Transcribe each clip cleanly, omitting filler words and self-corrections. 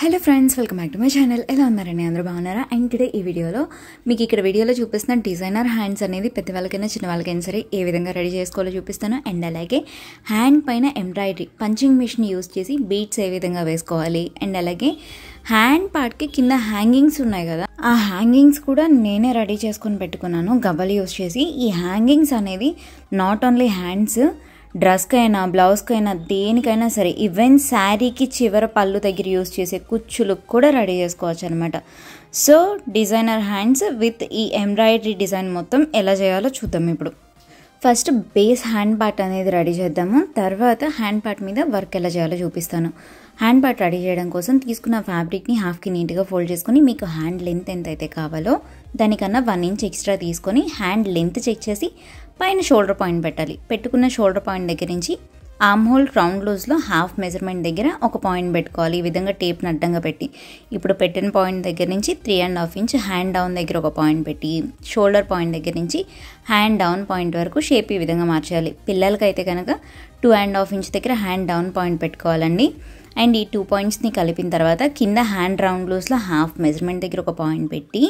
Hello friends, welcome back to my channel. ఎలా ఉన్నారండి? అందరూ బాగున్నారా? అండ్ టుడే ఈ వీడియోలో మీకు ఇక్కడ వీడియోలో చూపిస్తున్న డిజైనర్ హ్యాండ్స్ అనేది పెద్దవాళ్ళకైనా చిన్న వాళ్ళకైనా సరే ఏ విధంగా రెడీ చేసుకోవాలో చూపిస్తాను. అండ్ అలాగే హ్యాండ్ పైన ఎంబ్రాయిడరీ పంచింగ్ మిషన్ యూస్ చేసి బీట్స్ ఏ విధంగా వేసుకోవాలి. అండ్ అలాగే హ్యాండ్ పార్ట్కి కింద హ్యాంగింగ్స్ ఉన్నాయి కదా, ఆ హ్యాంగింగ్స్ కూడా నేనే రెడీ చేసుకొని పెట్టుకున్నాను గబల్ యూస్ చేసి. ఈ హ్యాంగింగ్స్ అనేది నాట్ ఓన్లీ హ్యాండ్స్, డ్రెస్కైనా బ్లౌజ్కైనా దేనికైనా సరే, ఈవెన్ శారీకి చివర పళ్ళు దగ్గర యూస్ చేసే కుచ్చులు కూడా రెడీ చేసుకోవచ్చు అనమాట. సో డిజైనర్ హ్యాండ్స్ విత్ ఈ ఎంబ్రాయిడరీ డిజైన్ మొత్తం ఎలా చేయాలో చూద్దాం. ఇప్పుడు ఫస్ట్ బేస్ హ్యాండ్ పార్ట్ అనేది రెడీ చేద్దాము. తర్వాత హ్యాండ్ పార్ట్ మీద వర్క్ ఎలా చేయాలో చూపిస్తాను. హ్యాండ్ పార్ట్ రెడీ చేయడం కోసం తీసుకున్న ఫ్యాబ్రిక్ని హాఫ్కి నీట్గా ఫోల్డ్ చేసుకొని మీకు హ్యాండ్ లెంత్ ఎంత అయితే కావాలో దానికన్నా 1 ఇంచ్ ఎక్స్ట్రా తీసుకొని హ్యాండ్ లెంత్ చెక్ చేసి పైన షోల్డర్ పాయింట్ పెట్టాలి. పెట్టుకున్న షోల్డర్ పాయింట్ దగ్గర నుంచి ఆర్మ్ హోల్ రౌండ్ లూజ్లో హాఫ్ మెజర్మెంట్ దగ్గర ఒక పాయింట్ పెట్టుకోవాలి. ఈ విధంగా టేప్ని అడ్డంగా పెట్టి ఇప్పుడు పెట్టిన పాయింట్ దగ్గర నుంచి 3.5 ఇంచ్ హ్యాండ్ డౌన్ దగ్గర ఒక పాయింట్ పెట్టి షోల్డర్ పాయింట్ దగ్గర నుంచి హ్యాండ్ డౌన్ పాయింట్ వరకు షేప్ ఈ విధంగా మార్చాలి. పిల్లలకైతే కనుక 2.5 ఇంచ్ దగ్గర హ్యాండ్ డౌన్ పాయింట్ పెట్టుకోవాలండి. అండ్ ఈ 2 పాయింట్స్ని కలిపిన తర్వాత కింద హ్యాండ్ రౌండ్ లూజ్లో హాఫ్ మెజర్మెంట్ దగ్గర ఒక పాయింట్ పెట్టి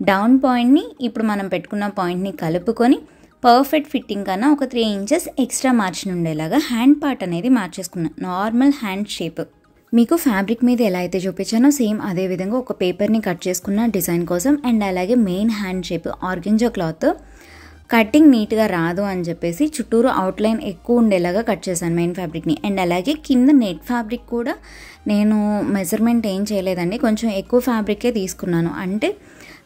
డౌన్ పాయింట్ని ఇప్పుడు మనం పెట్టుకున్న పాయింట్ని కలుపుకొని పర్ఫెక్ట్ ఫిట్టింగ్ కన్నా ఒక 3 ఇంచెస్ ఎక్స్ట్రా మార్జిన్ ఉండేలాగా హ్యాండ్ పార్ట్ అనేది మార్చేసుకున్నాను. నార్మల్ హ్యాండ్ షేప్ మీకు ఫ్యాబ్రిక్ మీద ఎలా అయితే చూపించానో సేమ్ అదే విధంగా ఒక పేపర్ని కట్ చేసుకున్న డిజైన్ కోసం. అండ్ అలాగే main hand shape organza cloth cutting నీట్గా రాదు అని చెప్పేసి చుట్టూరు అవుట్లైన్ ఎక్కువ ఉండేలాగా కట్ చేశాను మెయిన్ ఫ్యాబ్రిక్ని. అండ్ అలాగే కింద నెట్ ఫ్యాబ్రిక్ కూడా నేను మెజర్మెంట్ ఏం చేయలేదండి, కొంచెం ఎక్కువ ఫ్యాబ్రికే తీసుకున్నాను. అంటే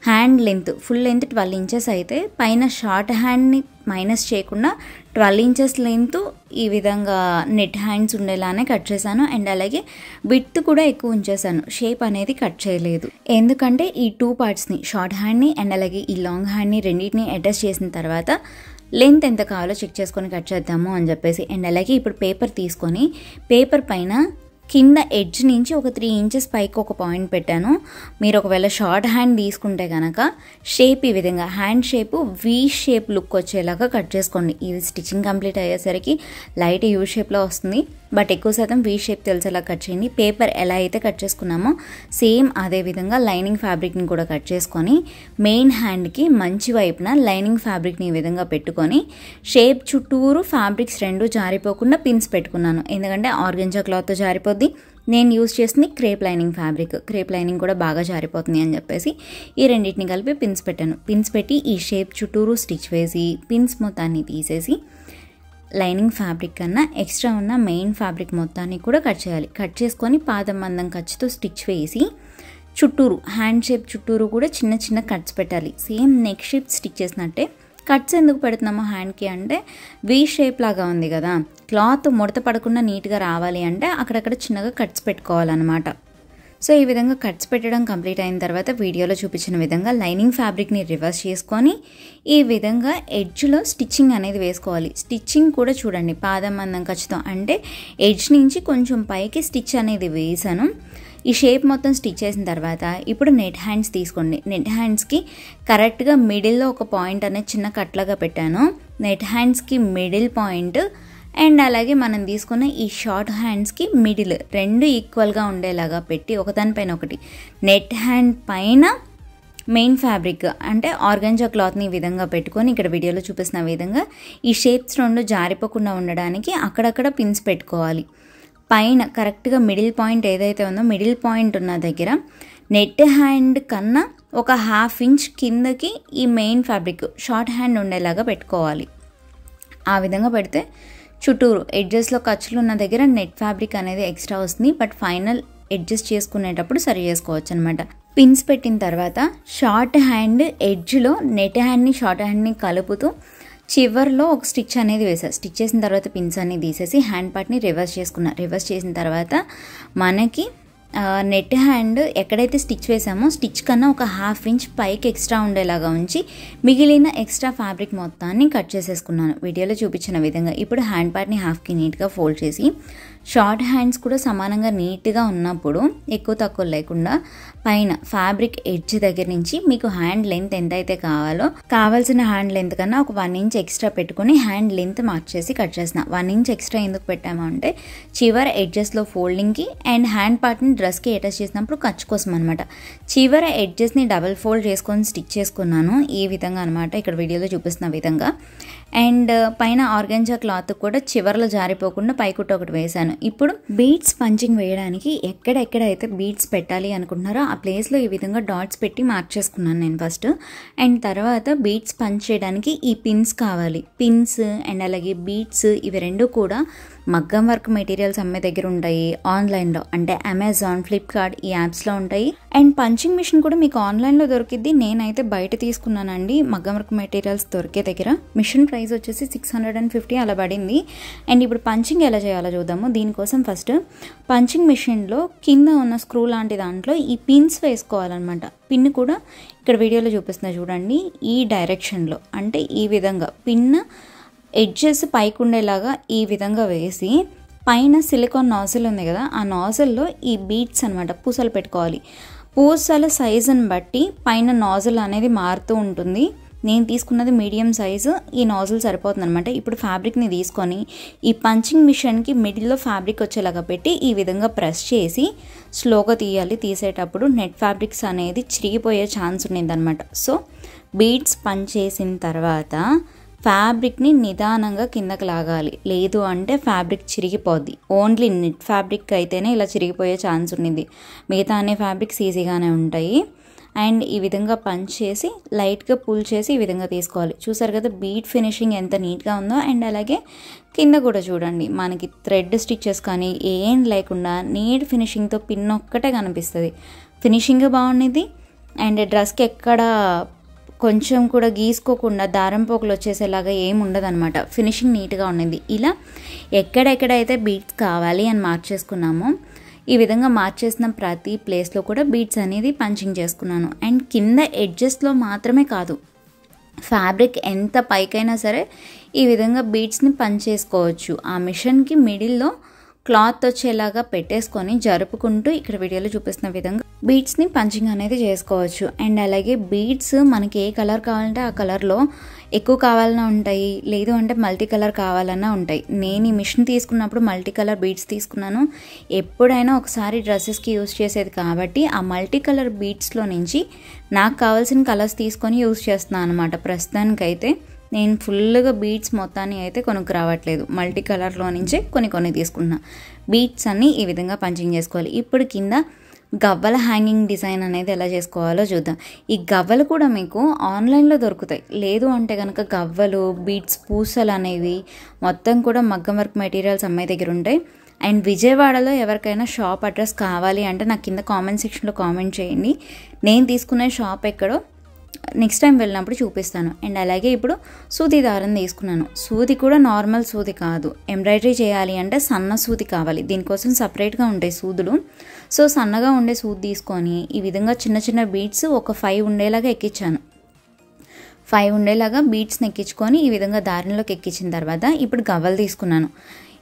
hand length full length 12 inches అయితే పైన షార్ట్ హ్యాండ్ని మైనస్ చేయకుండా 12 ఇంచెస్ లెంత్ ఈ విధంగా నెట్ హ్యాండ్స్ ఉండేలానే కట్ చేశాను. అండ్ అలాగే విడ్త్ కూడా ఎక్కువ ఉంచేసాను, షేప్ అనేది కట్ చేయలేదు. ఎందుకంటే ఈ 2 పార్ట్స్ని షార్ట్ హ్యాండ్ని అండ్ అలాగే ఈ లాంగ్ హ్యాండ్ని రెండింటిని అడ్జస్ట్ చేసిన తర్వాత లెంత్ ఎంత కావాలో చెక్ చేసుకొని కట్ చేద్దాము అని చెప్పేసి. అండ్ అలాగే ఇప్పుడు పేపర్ తీసుకొని పేపర్ పైన కింద ఎడ్జ్ నుంచి ఒక 3 ఇంచెస్ పైకి ఒక పాయింట్ పెట్టాను. మీరు ఒకవేళ షార్ట్ హ్యాండ్ తీసుకుంటే కనుక షేప్ ఈ విధంగా hand shape V shape look వచ్చేలాగా కట్ చేసుకోండి. ఇది స్టిచ్చింగ్ కంప్లీట్ అయ్యేసరికి లైట్ యూ షేప్లో వస్తుంది, బట్ ఎక్కువ శాతం వీ షేప్ తెలిసేలా కట్ చేయండి. పేపర్ ఎలా అయితే కట్ చేసుకున్నామో సేమ్ అదే విధంగా లైనింగ్ ఫ్యాబ్రిక్ని కూడా కట్ చేసుకొని మెయిన్ హ్యాండ్కి మంచి వైపున లైనింగ్ ఫ్యాబ్రిక్ని ఈ విధంగా పెట్టుకొని షేప్ చుట్టూరు ఫ్యాబ్రిక్స్ రెండు జారిపోకుండా పిన్స్ పెట్టుకున్నాను. ఎందుకంటే ఆర్గెంజా క్లాత్ జారిపోద్ది, నేను యూజ్ చేసింది crepe lining fabric, crepe lining కూడా బాగా జారిపోతుంది అని చెప్పేసి ఈ రెండింటిని కలిపి పిన్స్ పెట్టాను. పిన్స్ పెట్టి ఈ షేప్ చుట్టూరు స్టిచ్ వేసి పిన్స్ మొత్తాన్ని తీసేసి లైనింగ్ ఫ్యాబ్రిక్ కన్నా ఎక్స్ట్రా ఉన్న మెయిన్ ఫ్యాబ్రిక్ మొత్తాన్ని కూడా కట్ చేయాలి. కట్ చేసుకొని పాదం మందం ఖర్చుతో స్టిచ్ వేసి చుట్టూరు హ్యాండ్ షేప్ చుట్టూరు కూడా చిన్న చిన్న కట్స్ పెట్టాలి. సేమ్ నెక్ షేప్ స్టిచ్ చేసినట్టే. కట్స్ ఎందుకు పెడుతున్నామో హ్యాండ్కి అంటే వీ షేప్ లాగా ఉంది కదా, క్లాత్ ముడత పడకుండా నీట్గా రావాలి అంటే అక్కడక్కడ చిన్నగా కట్స్ పెట్టుకోవాలన్నమాట. సో ఈ విధంగా కట్స్ పెట్టడం కంప్లీట్ అయిన తర్వాత వీడియోలో చూపించిన విధంగా లైనింగ్ ఫ్యాబ్రిక్ని రివర్స్ చేసుకొని ఈ విధంగా ఎడ్జ్లో స్టిచ్చింగ్ అనేది వేసుకోవాలి. స్టిచ్చింగ్ కూడా చూడండి పాదం మందం ఖర్చుతో, అంటే ఎడ్జ్ నుంచి కొంచెం పైకి స్టిచ్ అనేది వేసాను. ఈ షేప్ మొత్తం స్టిచ్ చేసిన తర్వాత ఇప్పుడు నెట్ హ్యాండ్స్ తీసుకోండి. నెట్ హ్యాండ్స్కి కరెక్ట్గా మిడిల్లో ఒక పాయింట్ అనేది చిన్న కట్లాగా పెట్టాను. నెట్ హ్యాండ్స్కి మిడిల్ పాయింట్ అండ్ అలాగే మనం తీసుకున్న ఈ షార్ట్ హ్యాండ్స్కి మిడిల్ రెండు ఈక్వల్గా ఉండేలాగా పెట్టి ఒకదానిపైన ఒకటి నెట్ హ్యాండ్ పైన మెయిన్ ఫ్యాబ్రిక్ అంటే ఆర్గెంజా క్లాత్ని ఈ విధంగా పెట్టుకొని ఇక్కడ వీడియోలో చూపిస్తున్న విధంగా ఈ షేప్స్ రెండు జారిపోకుండా ఉండడానికి అక్కడక్కడ పిన్స్ పెట్టుకోవాలి. పైన కరెక్ట్గా మిడిల్ పాయింట్ ఏదైతే ఉందో మిడిల్ పాయింట్ ఉన్న దగ్గర నెట్ హ్యాండ్ కన్నా ఒక 1/2 ఇంచ్ కిందకి ఈ మెయిన్ ఫ్యాబ్రిక్ షార్ట్ హ్యాండ్ ఉండేలాగా పెట్టుకోవాలి. ఆ విధంగా పెడితే చుట్టూరు ఎడ్జెస్లో ఖర్చులు ఉన్న దగ్గర నెట్ ఫ్యాబ్రిక్ అనేది ఎక్స్ట్రా వస్తుంది, బట్ ఫైనల్ అడ్జస్ట్ చేసుకునేటప్పుడు సరి చేసుకోవచ్చు అనమాట. పిన్స్ పెట్టిన తర్వాత షార్ట్ హ్యాండ్ ఎడ్జ్లో నెట్ హ్యాండ్ని షార్ట్ హ్యాండ్ని కలుపుతూ చివర్లో ఒక స్టిచ్ అనేది వేసాను. స్టిచ్ చేసిన తర్వాత పిన్స్ అన్ని తీసేసి హ్యాండ్ పార్ట్ని రివర్స్ చేసుకున్నా. రివర్స్ చేసిన తర్వాత మనకి నెట్ హ్యాండ్ ఎక్కడైతే స్టిచ్ వేసామో స్టిచ్ కన్నా ఒక 1/2 ఇంచ్ పైకి ఎక్స్ట్రా ఉండేలాగా ఉంచి మిగిలిన ఎక్స్ట్రా ఫ్యాబ్రిక్ మొత్తాన్ని కట్ చేసేసుకున్నాను వీడియోలో చూపించిన విధంగా. ఇప్పుడు హ్యాండ్ పార్ట్ని హాఫ్కి నీట్గా ఫోల్డ్ చేసి షార్ట్ హ్యాండ్స్ కూడా సమానంగా నీట్గా ఉన్నప్పుడు ఎక్కువ తక్కువ లేకుండా పైన ఫ్యాబ్రిక్ ఎడ్జ్ దగ్గర నుంచి మీకు హ్యాండ్ లెంత్ ఎంత అయితే కావాల్సిన హ్యాండ్ లెంత్ కన్నా ఒక 1 ఇంచ్ ఎక్స్ట్రా పెట్టుకుని హ్యాండ్ లెంత్ మార్చేసి కట్ చేసిన. 1 ఇంచ్ ఎక్స్ట్రా ఎందుకు పెట్టాము అంటే చివరి ఎడ్జెస్లో ఫోల్డింగ్కి అండ్ హ్యాండ్ పార్ట్ని డ్రెస్కి అటాచ్ చేసినప్పుడు ఖర్చు కోసం అనమాట. చివరి ఎడ్జెస్ని డబల్ ఫోల్డ్ చేసుకొని స్టిచ్ చేసుకున్నాను ఈ విధంగా అనమాట, ఇక్కడ వీడియోలో చూపిస్తున్న విధంగా. అండ్ పైన ఆర్గాంజా క్లాత్ కూడా చివర్లో జారిపోకుండా పైకుట్ట ఒకటి వేశాను. ఇప్పుడు బీడ్స్ పంచింగ్ వేయడానికి ఎక్కడెక్కడైతే బీడ్స్ పెట్టాలి అనుకుంటున్నారో ఆ ప్లేస్లో ఈ విధంగా డాట్స్ పెట్టి మార్క్ చేసుకున్నాను నేను ఫస్ట్. అండ్ తర్వాత బీడ్స్ పంచ్ చేయడానికి ఈ పిన్స్ కావాలి. పిన్స్ అండ్ అలాగే బీడ్స్ ఇవి రెండు కూడా మగ్గం వర్క్ మెటీరియల్స్ అమ్మే దగ్గర ఉంటాయి ఆన్లైన్లో, అంటే అమెజాన్, ఫ్లిప్కార్ట్ ఈ యాప్స్లో ఉంటాయి. అండ్ పంచింగ్ మిషన్ కూడా మీకు ఆన్లైన్లో దొరికిద్ది. నేనైతే బయట తీసుకున్నానండి మగ్గం వర్క్ మెటీరియల్స్ దొరికే దగ్గర. మిషన్ ప్రైస్ వచ్చేసి 650 అలా పడింది. అండ్ ఇప్పుడు పంచింగ్ ఎలా చేయాలో చూద్దాము. దీనికోసం ఫస్ట్ పంచింగ్ మిషన్లో కింద ఉన్న స్క్రూ లాంటి దాంట్లో ఈ పిన్స్ వేసుకోవాలన్నమాట. పిన్ కూడా ఇక్కడ వీడియోలో చూపిస్తున్నా చూడండి, ఈ డైరెక్షన్లో అంటే ఈ విధంగా పిన్ ఎడ్జెస్ పైకి ఉండేలాగా ఈ విధంగా వేసి పైన సిలికాన్ నాజిల్ ఉంది కదా, ఆ నాజిల్లో ఈ బీడ్స్ అనమాట పూసలు పెట్టుకోవాలి. పూసల సైజుని బట్టి పైన నాజిల్ అనేది మారుతూ ఉంటుంది. నేను తీసుకున్నది మీడియం సైజు, ఈ నాజిల్ సరిపోతుంది అనమాట. ఇప్పుడు ఫ్యాబ్రిక్ని తీసుకొని ఈ పంచింగ్ మిషన్కి మిడిల్లో ఫ్యాబ్రిక్ వచ్చేలాగా పెట్టి ఈ విధంగా ప్రెస్ చేసి స్లోగా తీయాలి. తీసేటప్పుడు నెట్ ఫ్యాబ్రిక్స్ అనేది చిరిగిపోయే ఛాన్స్ ఉండేది అనమాట. సో బీడ్స్ పంచ్ చేసిన తర్వాత ఫ్యాబ్రిక్ని నిదానంగా కిందకి లాగాలి, లేదు అంటే ఫ్యాబ్రిక్ చిరిగిపోద్ది. ఓన్లీ నెట్ ఫ్యాబ్రిక్ అయితేనే ఇలా చిరిగిపోయే ఛాన్స్ ఉంది, మిగతా అనే ఫ్యాబ్రిక్స్ ఈజీగానే ఉంటాయి. అండ్ ఈ విధంగా పంచ్ చేసి లైట్గా పుల్ చేసి ఈ విధంగా తీసుకోవాలి. చూసారు కదా బీడ్ ఫినిషింగ్ ఎంత నీట్గా ఉందో. అండ్ అలాగే కింద కూడా చూడండి మనకి థ్రెడ్ స్టిచెస్ కానీ ఏం లేకుండా నీట్ ఫినిషింగ్తో పిన్ ఒక్కటే కనిపిస్తుంది. ఫినిషింగ్ బాగుంది. అండ్ డ్రెస్కి ఎక్కడ కొంచెం కూడా గీసుకోకుండా దారం పోకులు వచ్చేసేలాగా ఏమి ఉండదన్నమాట. ఫినిషింగ్ నీట్గా ఉన్నది. ఇలా ఎక్కడెక్కడైతే బీడ్స్ కావాలి అని మార్క్ చేసుకున్నామో ఈ విధంగా మార్క్ చేసిన ప్రతి ప్లేస్లో కూడా బీడ్స్ అనేది పంచింగ్ చేసుకున్నాను. అండ్ కింద ఎడ్జెస్లో మాత్రమే కాదు, ఫ్యాబ్రిక్ ఎంత పైకైనా సరే ఈ విధంగా బీడ్స్ని పంచ్ చేసుకోవచ్చు. ఆ మిషన్కి మిడిల్లో క్లాత్ వచ్చేలాగా పెట్టేసుకొని జరుపుకుంటూ ఇక్కడ వీడియోలో చూపిస్తున్న విధంగా బీడ్స్ని పంచింగ్ అనేది చేసుకోవచ్చు. అండ్ అలాగే బీడ్స్ మనకి ఏ కలర్ కావాలంటే ఆ కలర్లో ఎక్కువ కావాలన్నా ఉంటాయి, లేదు అంటే మల్టీ కలర్ కావాలన్నా ఉంటాయి. నేను ఈ మిషన్ తీసుకున్నప్పుడు మల్టీ కలర్ బీడ్స్ తీసుకున్నాను. ఎప్పుడైనా ఒకసారి డ్రెస్సెస్కి యూస్ చేసేది కాబట్టి ఆ మల్టీ కలర్ బీడ్స్లో నుంచి నాకు కావాల్సిన కలర్స్ తీసుకొని యూస్ చేస్తున్నాను అనమాట. ప్రస్తుతానికైతే నేను ఫుల్గా బీడ్స్ మొత్తాన్ని అయితే కొనుక్కు రావట్లేదు, మల్టీ కలర్లో నుంచే కొన్ని తీసుకున్నా. బీడ్స్ అన్నీ ఈ విధంగా పంచింగ్ చేసుకోవాలి. ఇప్పుడు కింద గవ్వల హ్యాంగింగ్ డిజైన్ అనేది ఎలా చేసుకోవాలో చూద్దాం. ఈ గవ్వలు కూడా మీకు ఆన్లైన్లో దొరుకుతాయి, లేదు అంటే కనుక గవ్వలు బీడ్స్ పూసలు అనేవి మొత్తం కూడా మగ్గం వర్క్ మెటీరియల్స్ అమ్మాయి దగ్గర ఉంటాయి. అండ్ విజయవాడలో ఎవరికైనా షాప్ అడ్రస్ కావాలి అంటే నాకు కింద కామెంట్ సెక్షన్లో కామెంట్ చేయండి. నేను తీసుకునే షాప్ ఎక్కడో నెక్స్ట్ టైం వెళ్ళినప్పుడు చూపిస్తాను. అండ్ అలాగే ఇప్పుడు సూది దారం తీసుకున్నాను. సూది కూడా నార్మల్ సూది కాదు, ఎంబ్రాయిడరీ చేయాలి అంటే సన్న సూది కావాలి. దీనికోసం సపరేట్గా ఉంటాయి సూదులు. సో సన్నగా ఉండే సూది తీసుకొని ఈ విధంగా చిన్న బీడ్స్ ఒక 5 ఉండేలాగా ఎక్కించాను. 5 ఉండేలాగా బీడ్స్ని ఎక్కించుకొని ఈ విధంగా దారంలోకి ఎక్కించిన తర్వాత ఇప్పుడు గవ్వలు తీసుకున్నాను.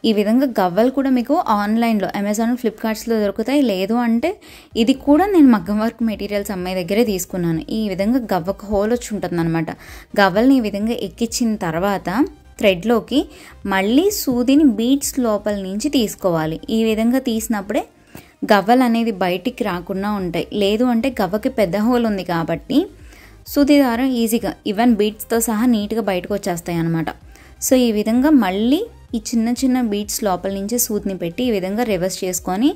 ఈ విధంగా గవ్వలు కూడా మీకు ఆన్లైన్లో అమెజాన్, ఫ్లిప్కార్ట్స్లో దొరుకుతాయి, లేదు అంటే ఇది కూడా నేను మగ్గం వర్క్ మెటీరియల్స్ అమ్మాయి దగ్గరే తీసుకున్నాను. ఈ విధంగా గవ్వకు హోల్ వచ్చి ఉంటుంది అనమాట. గవ్వల్ని ఈ విధంగా ఎక్కించిన తర్వాత థ్రెడ్లోకి మళ్ళీ సూదిని బీడ్స్ లోపల నుంచి తీసుకోవాలి. ఈ విధంగా తీసినప్పుడే గవ్వలు అనేది బయటికి రాకుండా ఉంటాయి, లేదు అంటే గవ్వకి పెద్ద హోల్ ఉంది కాబట్టి సూది దారం ఈజీగా ఈవెన్ బీడ్స్తో సహా నీట్గా బయటకు వచ్చేస్తాయి అన్నమాట. సో ఈ విధంగా మళ్ళీ ఈ చిన్న బీడ్స్ లోపల నుంచి సూదిని పెట్టి ఈ విధంగా రివర్స్ చేసుకొని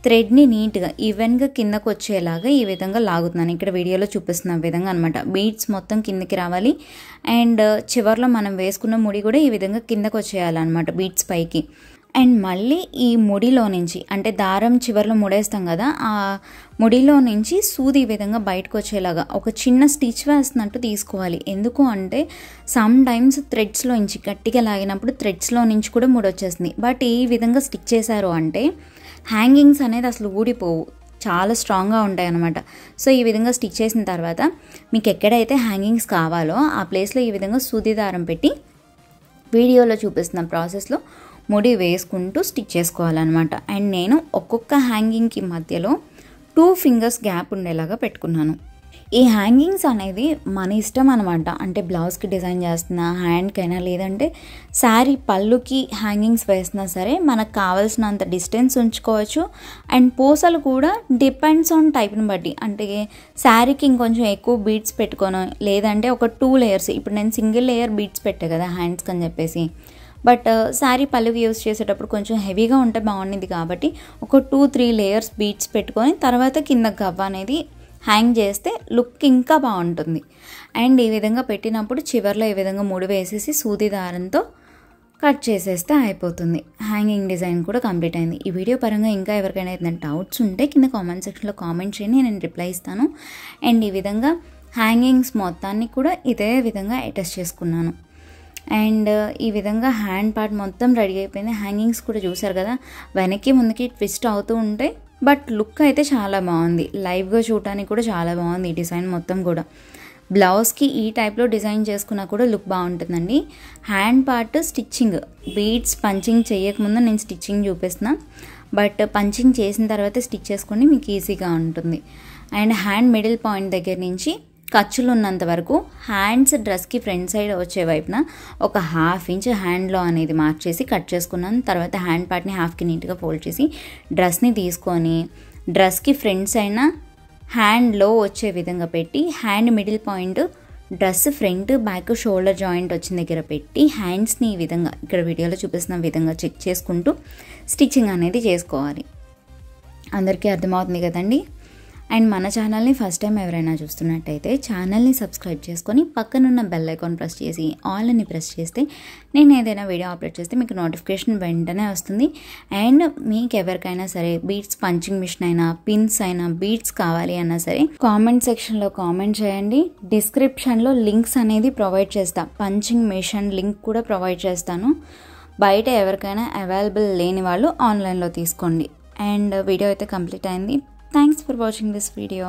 థ్రెడ్ని నీట్గా ఈవెన్గా కిందకు వచ్చేలాగా ఈ విధంగా లాగుతున్నాను. ఇక్కడ వీడియోలో చూపిస్తున్న విధంగా అనమాట. బీడ్స్ మొత్తం కిందకి రావాలి అండ్ చివర్లో మనం వేసుకున్న ముడి కూడా ఈ విధంగా కిందకు వచ్చేయాలన్నమాట బీడ్స్ పైకి. అండ్ మళ్ళీ ఈ ముడిలో నుంచి అంటే దారం చివర్లో ముడేస్తాం కదా, ఆ ముడిలో నుంచి సూది ఈ విధంగా బయటకు వచ్చేలాగా ఒక చిన్న స్టిచ్ వేస్తున్నట్టు తీసుకోవాలి. ఎందుకు అంటే సమ్ టైమ్స్ థ్రెడ్స్లో నుంచి గట్టిగా లాగినప్పుడు థ్రెడ్స్లో నుంచి కూడా ముడొచ్చేస్తుంది. బట్ ఈ విధంగా స్టిచ్ చేశారు అంటే హ్యాంగింగ్స్ అనేది అసలు ఊడిపోవు, చాలా స్ట్రాంగ్గా ఉంటాయి అన్నమాట. సో ఈ విధంగా స్టిచ్ చేసిన తర్వాత మీకు ఎక్కడైతే హ్యాంగింగ్స్ కావాలో ఆ ప్లేస్లో ఈ విధంగా సూది దారం పెట్టి వీడియోలో చూపిస్తున్న ప్రాసెస్లో ముడి వేసుకుంటూ స్టిచ్ చేసుకోవాలన్నమాట. అండ్ నేను ఒక్కొక్క హ్యాంగింగ్కి మధ్యలో 2 ఫింగర్స్ గ్యాప్ ఉండేలాగా పెట్టుకున్నాను. ఈ హ్యాంగింగ్స్ అనేది మన ఇష్టం అనమాట. అంటే బ్లౌజ్కి డిజైన్ చేస్తున్నా, హ్యాండ్కైనా, లేదంటే శారీ పళ్ళుకి హ్యాంగింగ్స్ వేసినా సరే మనకు కావాల్సినంత డిస్టెన్స్ ఉంచుకోవచ్చు. అండ్ పూసలు కూడా డిపెండ్స్ ఆన్ టైప్ని బట్టి, అంటే శారీకి ఇంకొంచెం ఎక్కువ బీడ్స్ పెట్టుకోను, లేదంటే ఒక 2 లేయర్స్. ఇప్పుడు నేను సింగిల్ లేయర్ బీడ్స్ పెట్టా కదా హ్యాండ్స్కి అని చెప్పేసి, బట్ శారీ పళ్ళుకి యూస్ చేసేటప్పుడు కొంచెం హెవీగా ఉంటే బాగుంటుంది కాబట్టి ఒక 2-3 లేయర్స్ బీడ్స్ పెట్టుకొని తర్వాత కింద గవ్వ అనేది హ్యాంగ్ చేస్తే లుక్ ఇంకా బాగుంటుంది. అండ్ ఈ విధంగా పెట్టినప్పుడు చివర్లో ఈ విధంగా ముడి వేసేసి సూది దారంతో కట్ చేసేస్తే అయిపోతుంది. హ్యాంగింగ్ డిజైన్ కూడా కంప్లీట్ అయింది. ఈ వీడియో పరంగా ఇంకా ఎవరికైనా ఏదైనా డౌట్స్ ఉంటే కింద కామెంట్ సెక్షన్లో కామెంట్ చేయండి, నేను రిప్లై ఇస్తాను. అండ్ ఈ విధంగా హ్యాంగింగ్స్ మొత్తాన్ని కూడా ఇదే విధంగా అటాచ్ చేసుకున్నాను. అండ్ ఈ విధంగా హ్యాండ్ పార్ట్ మొత్తం రెడీ అయిపోయింది. హ్యాంగింగ్స్ కూడా చూసారు కదా, వెనక్కి ముందుకి ట్విస్ట్ అవుతూ ఉంటాయి, బట్ లుక్ అయితే చాలా బాగుంది. లైవ్గా చూడటానికి కూడా చాలా బాగుంది ఈ డిజైన్ మొత్తం కూడా. బ్లౌజ్కి ఈ టైప్లో డిజైన్ చేసుకున్నా కూడా లుక్ బాగుంటుందండి. Hand part stitching, beads punching చేయకముందు నేను స్టిచ్చింగ్ చూపిస్తున్నా, బట్ పంచింగ్ చేసిన తర్వాత స్టిచ్ చేసుకోండి, మీకు ఈజీగా ఉంటుంది. అండ్ హ్యాండ్ మిడిల్ పాయింట్ దగ్గర నుంచి ఖర్చులు ఉన్నంత వరకు హ్యాండ్స్ డ్రెస్కి ఫ్రంట్ సైడ్ వచ్చే వైపున ఒక 1/2 ఇంచ్ హ్యాండ్లో అనేది మార్క్ చేసి కట్ చేసుకున్నాను. తర్వాత హ్యాండ్ పార్ట్ని హాఫ్కి నీట్గా ఫోల్డ్ చేసి డ్రెస్ని తీసుకొని డ్రెస్కి ఫ్రంట్ సైడ్న హ్యాండ్లో వచ్చే విధంగా పెట్టి hand middle point dress front back shoulder joint వచ్చిన దగ్గర పెట్టి హ్యాండ్స్ని ఈ విధంగా ఇక్కడ వీడియోలో చూపిస్తున్న విధంగా చెక్ చేసుకుంటూ స్టిచ్చింగ్ అనేది చేసుకోవాలి. అందరికీ అర్థమవుతుంది కదండి. అండ్ మన ఛానల్ని ఫస్ట్ టైం ఎవరైనా చూస్తున్నట్టయితే ఛానల్ని సబ్స్క్రైబ్ చేసుకొని పక్కనున్న బెల్ ఐకాన్ ప్రెస్ చేసి ఆల్ అని ప్రెస్ చేస్తే నేను ఏదైనా వీడియో అప్లోడ్ చేస్తే మీకు నోటిఫికేషన్ వెంటనే వస్తుంది. అండ్ మీకు ఎవరికైనా సరే బీడ్స్ పంచింగ్ మిషన్ అయినా, పిన్స్ అయినా, బీడ్స్ కావాలి అన్నా సరే కామెంట్ సెక్షన్లో కామెంట్ చేయండి. డిస్క్రిప్షన్లో లింక్స్ అనేది ప్రొవైడ్ చేస్తా, పంచింగ్ మిషన్ లింక్ కూడా ప్రొవైడ్ చేస్తాను. బయట ఎవరికైనా అవైలబుల్ లేని వాళ్ళు ఆన్లైన్లో తీసుకోండి. అండ్ వీడియో అయితే కంప్లీట్ అయింది. Thanks for watching this video.